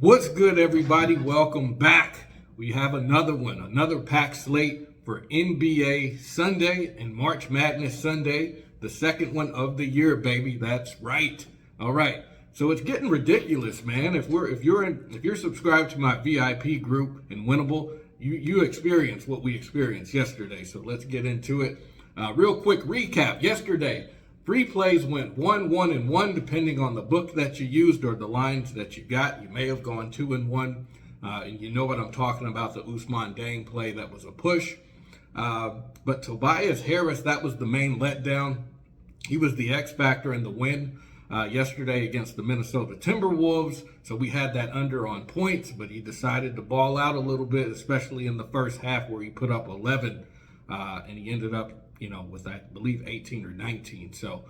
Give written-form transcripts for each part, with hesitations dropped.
What's good, everybody? Welcome back. We have another one, another packed slate for NBA Sunday and March Madness Sunday, the second one of the year, baby. That's right. All right. So it's getting ridiculous, man. If you're subscribed to my VIP group in Winnable, you experience what we experienced yesterday. So let's get into it. Real quick recap. Yesterday, free plays went 1-1-1, depending on the book that you used or the lines that you got. You may have gone 2-1, and you know what I'm talking about, the Usman Dang play that was a push. But Tobias Harris, that was the main letdown. He was the X factor in the win yesterday against the Minnesota Timberwolves. So we had that under on points, but he decided to ball out a little bit, especially in the first half where he put up 11, and he ended up with, I believe, 18 or 19. So,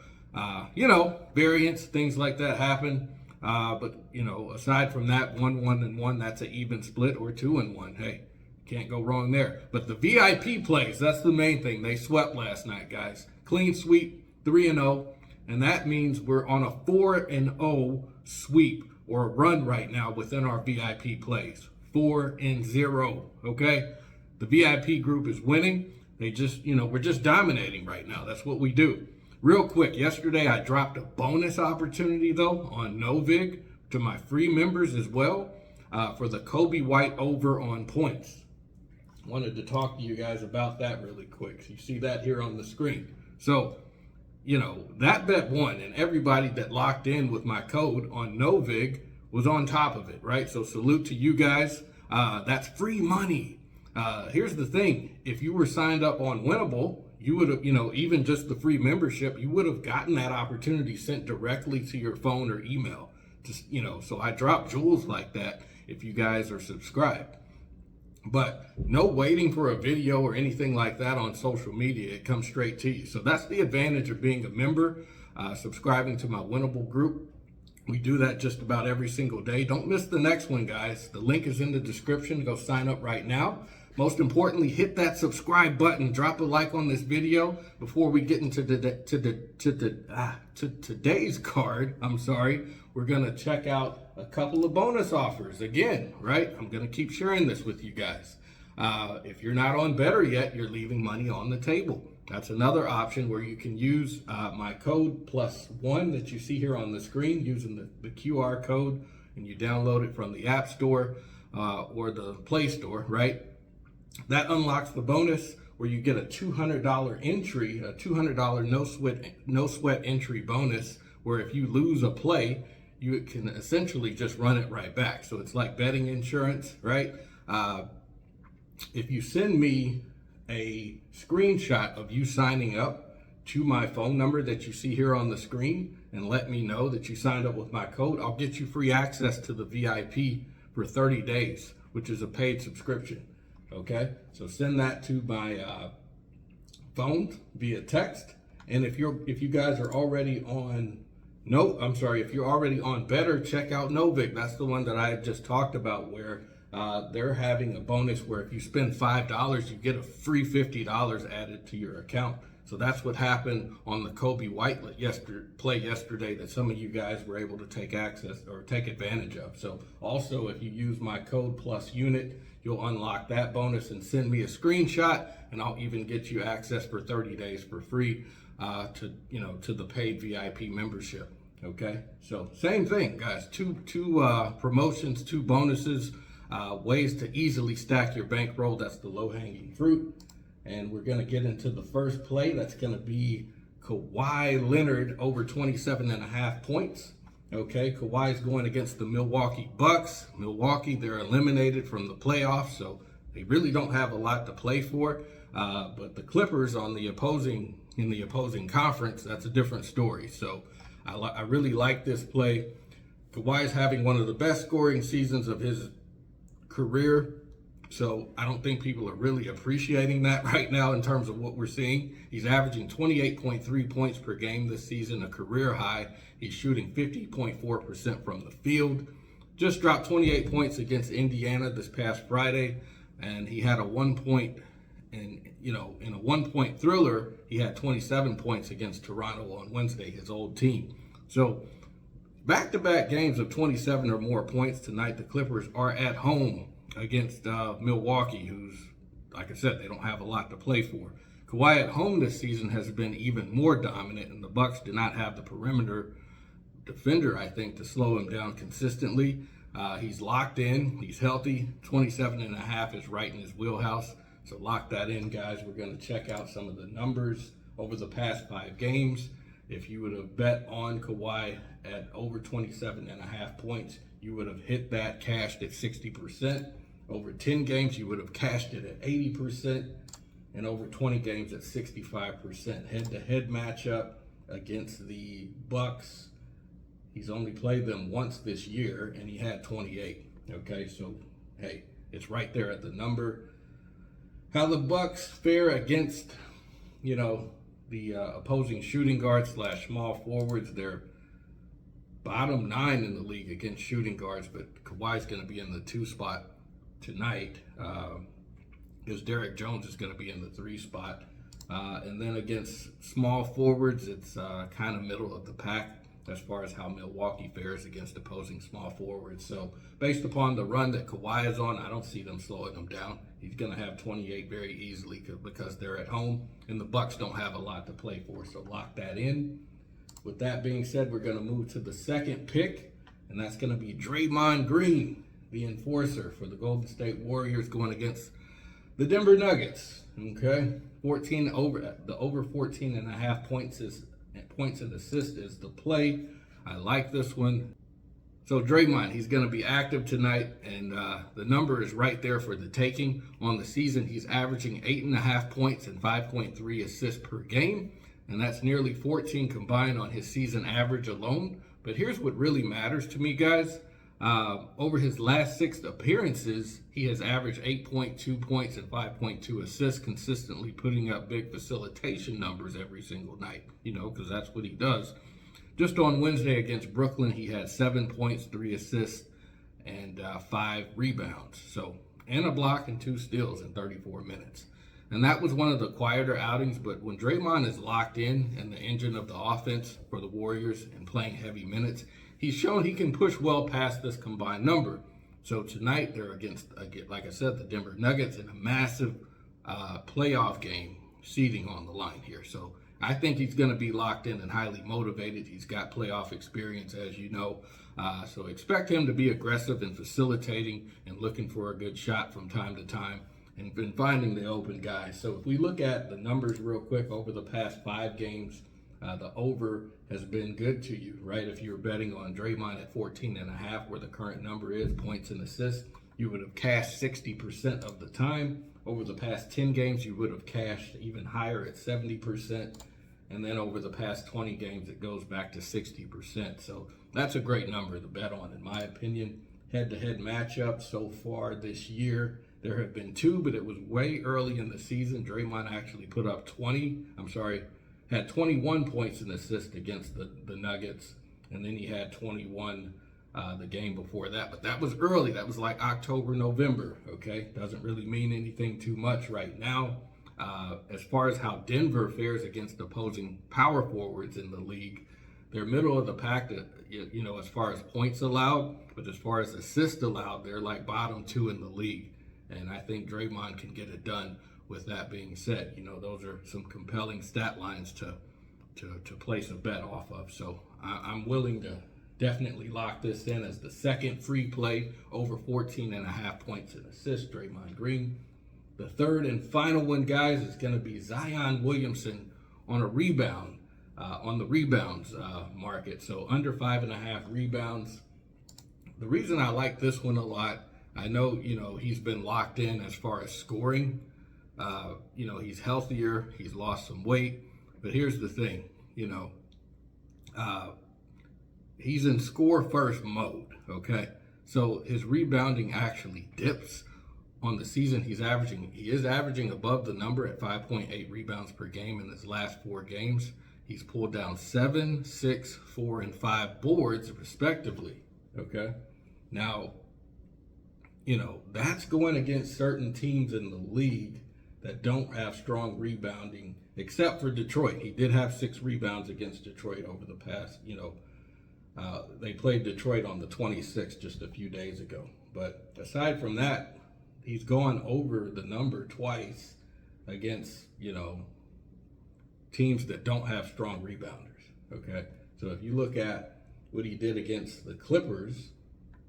variance, things like that happen. But, aside from that, 1-1-1, that's an even split, or 2-1. Hey, can't go wrong there. But the VIP plays, that's the main thing. They swept last night, guys. Clean sweep, 3-0. And that means we're on a 4-0 sweep or a run right now within our VIP plays. 4-0, okay? The VIP group is winning. They just, we're just dominating right now. That's what we do. Real quick, yesterday I dropped a bonus opportunity, though, on Novig to my free members as well for the Kobe White over on points. Wanted to talk to you guys about that really quick. You see that here on the screen. So, that bet won, and everybody that locked in with my code on Novig was on top of it, right? So salute to you guys. That's free money. Here's the thing. If you were signed up on Winnable, you would have, even just the free membership, you would have gotten that opportunity sent directly to your phone or email. So I drop jewels like that if you guys are subscribed. But no waiting for a video or anything like that on social media. It comes straight to you. So that's the advantage of being a member, subscribing to my Winnable group. We do that just about every single day. Don't miss the next one, guys. The link is in the description. Go sign up right now. Most importantly, hit that subscribe button. Drop a like on this video before we get into today's card. We're gonna check out a couple of bonus offers again, right? I'm gonna keep sharing this with you guys. If you're not on Better yet, you're leaving money on the table. That's another option where you can use my code +1 that you see here on the screen using the QR code, and you download it from the App Store or the Play Store, right? That unlocks the bonus where you get a $200 entry, a $200 no sweat entry bonus, where if you lose a play, you can essentially just run it right back. So it's like betting insurance, right? If you send me a screenshot of you signing up to my phone number that you see here on the screen and let me know that you signed up with my code, I'll get you free access to the VIP for 30 days, which is a paid subscription. Okay, so send that to my phone via text. And if you guys are already on if you're already on Better, check out Novig. That's the one that I just talked about, where they're having a bonus where if you spend $5, you get a free $50 added to your account. So that's what happened on the Kobe White play yesterday that some of you guys were able to take access or take advantage of. So also, if you use my code +unit, you'll unlock that bonus and send me a screenshot, and I'll even get you access for 30 days for free to the paid VIP membership. Okay, so same thing, guys. Two promotions, two bonuses, ways to easily stack your bankroll. That's the low-hanging fruit. And we're going to get into the first play. That's going to be Kawhi Leonard over 27.5 points. Okay, Kawhi's going against the Milwaukee Bucks. Milwaukee, they're eliminated from the playoffs, so they really don't have a lot to play for. But the Clippers in the opposing conference, that's a different story. So I really like this play. Kawhi's having one of the best scoring seasons of his career. So I don't think people are really appreciating that right now in terms of what we're seeing. He's averaging 28.3 points per game this season, a career high. He's shooting 50.4% from the field. Just dropped 28 points against Indiana this past Friday, and he had a 1 point, and in a 1 point thriller, he had 27 points against Toronto on Wednesday, his old team. So Back-to-back games of 27 or more points tonight. The Clippers are at home against Milwaukee, who's, like I said, they don't have a lot to play for. Kawhi at home this season has been even more dominant, and the Bucks do not have the perimeter defender, I think, to slow him down consistently. He's locked in. He's healthy. 27.5 is right in his wheelhouse. So lock that in, guys. We're going to check out some of the numbers over the past 5 games. If you would have bet on Kawhi at over 27.5 points, you would have hit that, cashed at 60%. Over 10 games, you would have cashed it at 80%. And over 20 games at 65%. Head-to-head matchup against the Bucks. He's only played them once this year, and he had 28. Okay, so, hey, it's right there at the number. How the Bucks fare against, the opposing shooting guards / small forwards. They're bottom 9 in the league against shooting guards, but Kawhi's going to be in the 2 spot tonight, because Derek Jones is going to be in the 3 spot. And then against small forwards, it's kind of middle of the pack as far as how Milwaukee fares against opposing small forwards. So based upon the run that Kawhi is on, I don't see them slowing him down. He's going to have 28 very easily because they're at home, and the Bucks don't have a lot to play for. So lock that in. With that being said, we're going to move to the second pick, and that's going to be Draymond Green, the enforcer for the Golden State Warriors, going against the Denver Nuggets. Okay, over 14.5 points and assists is the play. I like this one. So Draymond, he's going to be active tonight, and the number is right there for the taking. On the season, he's averaging 8.5 points and 5.3 assists per game, and that's nearly 14 combined on his season average alone. But here's what really matters to me, guys. Over his last 6 appearances, he has averaged 8.2 points and 5.2 assists, consistently putting up big facilitation numbers every single night, because that's what he does. Just on Wednesday against Brooklyn, he had 7 points, 3 assists, and 5 rebounds. So, and a block and 2 steals in 34 minutes. And that was one of the quieter outings, but when Draymond is locked in and the engine of the offense for the Warriors and playing heavy minutes, he's shown he can push well past this combined number. So tonight they're against, like I said, the Denver Nuggets in a massive playoff game, seeding on the line here. So I think he's going to be locked in and highly motivated. He's got playoff experience, as you know. So expect him to be aggressive and facilitating and looking for a good shot from time to time and been finding the open guys. So if we look at the numbers real quick over the past 5 games, the over has been good to you, right? If you were betting on Draymond at 14.5, where the current number is, points and assists, you would have cashed 60% of the time. Over the past 10 games, you would have cashed even higher at 70%. And then over the past 20 games, it goes back to 60%. So that's a great number to bet on, in my opinion. Head-to-head matchups so far this year, there have been 2, but it was way early in the season. Draymond actually put up had 21 points and assists against the Nuggets, and then he had 21 the game before that. But that was early. That was like October, November, okay? Doesn't really mean anything too much right now. As far as how Denver fares against opposing power forwards in the league, they're middle of the pack, as far as points allowed, but as far as assists allowed, they're like bottom 2 in the league. And I think Draymond can get it done. With that being said, those are some compelling stat lines to place a bet off of. So I'm willing to definitely lock this in as the second free play, over 14.5 points and assists, Draymond Green. The third and final one, guys, is going to be Zion Williamson on a rebound, on the rebounds market. So under 5.5 rebounds. The reason I like this one a lot, I know, he's been locked in as far as scoring. He's healthier, he's lost some weight, but here's the thing, he's in score first mode, okay? So his rebounding actually dips. On the season, he is averaging above the number at 5.8 rebounds per game in his last 4 games. He's pulled down 7, 6, 4, and 5 boards respectively, okay? Now, that's going against certain teams in the league that don't have strong rebounding, except for Detroit. He did have 6 rebounds against Detroit over the past, They played Detroit on the 26th just a few days ago. But aside from that, he's gone over the number twice against, teams that don't have strong rebounders, okay? So if you look at what he did against the Clippers,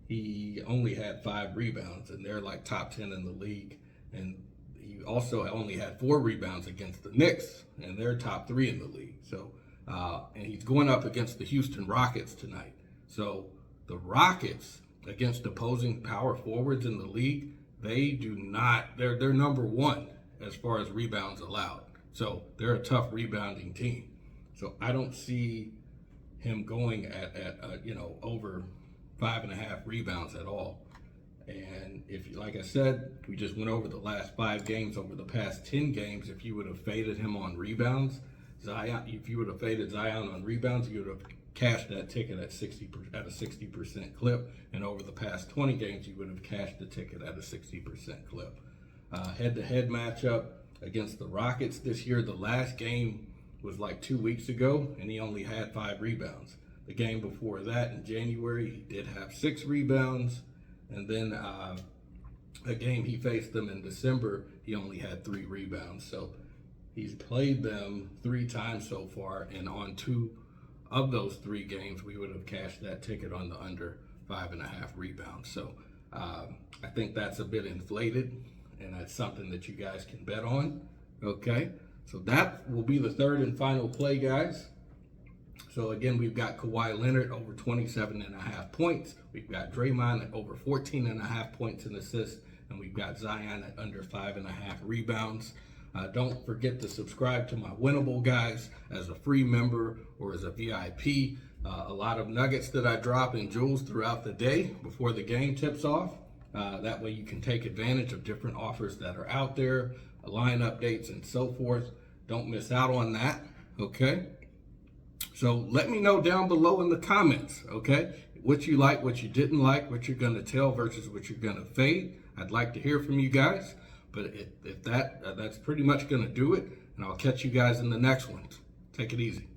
he only had 5 rebounds, and they're like top 10 in the league. And he also only had 4 rebounds against the Knicks, and they're top 3 in the league. So, and he's going up against the Houston Rockets tonight. So the Rockets, against opposing power forwards in the league, they're number 1 as far as rebounds allowed. So they're a tough rebounding team. So I don't see him going at over 5.5 rebounds at all. And like I said, we just went over the last 5 games. Over the past 10 games, if you would have faded him on rebounds, if you would have faded Zion on rebounds, you would have cashed that ticket at a 60% clip. And over the past 20 games, you would have cashed the ticket at a 60% clip. Head-to-head matchup against the Rockets this year, the last game was like 2 weeks ago, and he only had 5 rebounds. The game before that in January, he did have 6 rebounds. And then a game he faced them in December, he only had 3 rebounds. So he's played them 3 times so far, and on 2 of those 3 games, we would have cashed that ticket on the under 5.5 rebounds. So I think that's a bit inflated, and that's something that you guys can bet on. Okay, so that will be the 3rd and final play, guys. So again, we've got Kawhi Leonard over 27.5 points. We've got Draymond at over 14.5 points and assists, and we've got Zion at under 5.5 rebounds. Don't forget to subscribe to my Winnable guys as a free member or as a VIP. A lot of nuggets that I drop in jewels throughout the day before the game tips off. That way you can take advantage of different offers that are out there, line updates and so forth. Don't miss out on that, okay? So let me know down below in the comments, okay? What you like, what you didn't like, what you're going to tell versus what you're going to fade. I'd like to hear from you guys. But if that's pretty much going to do it, and I'll catch you guys in the next one. Take it easy.